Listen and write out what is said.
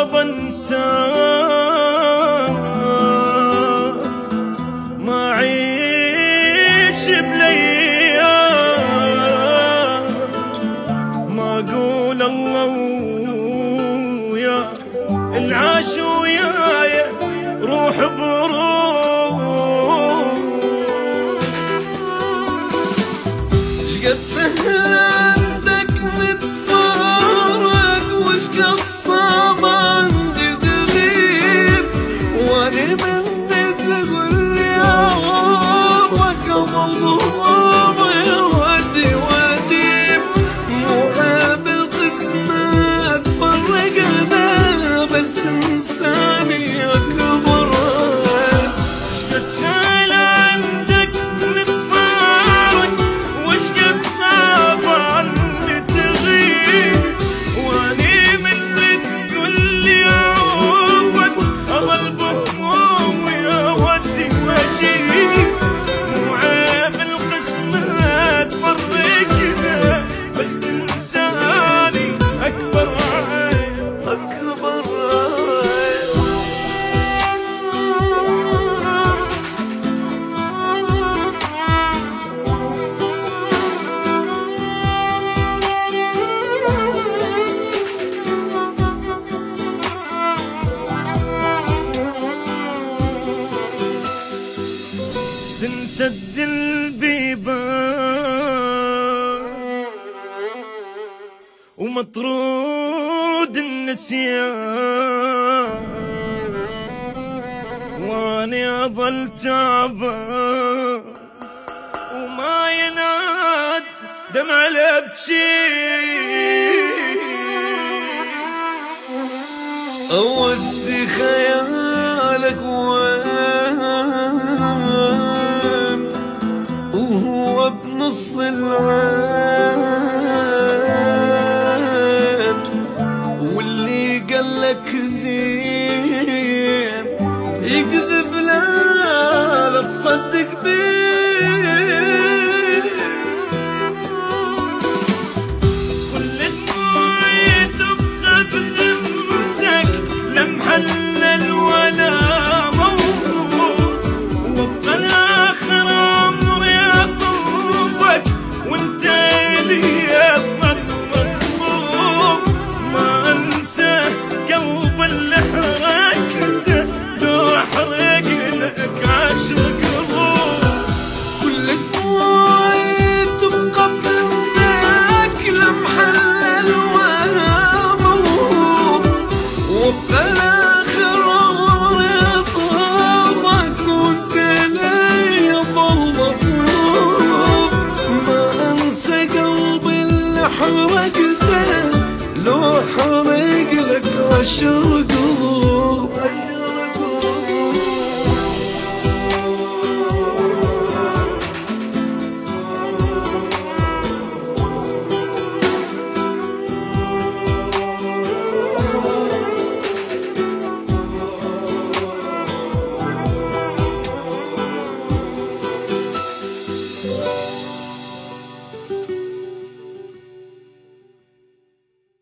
صعب انساه، ما اعيش بلياه، ما اقول الله ويا العاش وياي روح بروح. شقد سهل عندك نتفارق، وشقد صعب عندي تغيب، واني مني تقول لي اعوضك مظلوم يودي واجيب. مو عيب القسمة تفرقنا بس تنساني اكبر عيب. شقد سهل عندك نتفارق، وشقد صعب عني تغيب، واني من اللي تقول لي اعوفك اظل بهمومي اودي واجيب. مو عيب القسمة تفرقنا بس تنساني اكبر عيب، اكبر عيب. تنسد البيبان ومطرود النسيان، واني اظل تعبان وما يناد دمع لبشي. اودي خيالك وين وهو بنص العين.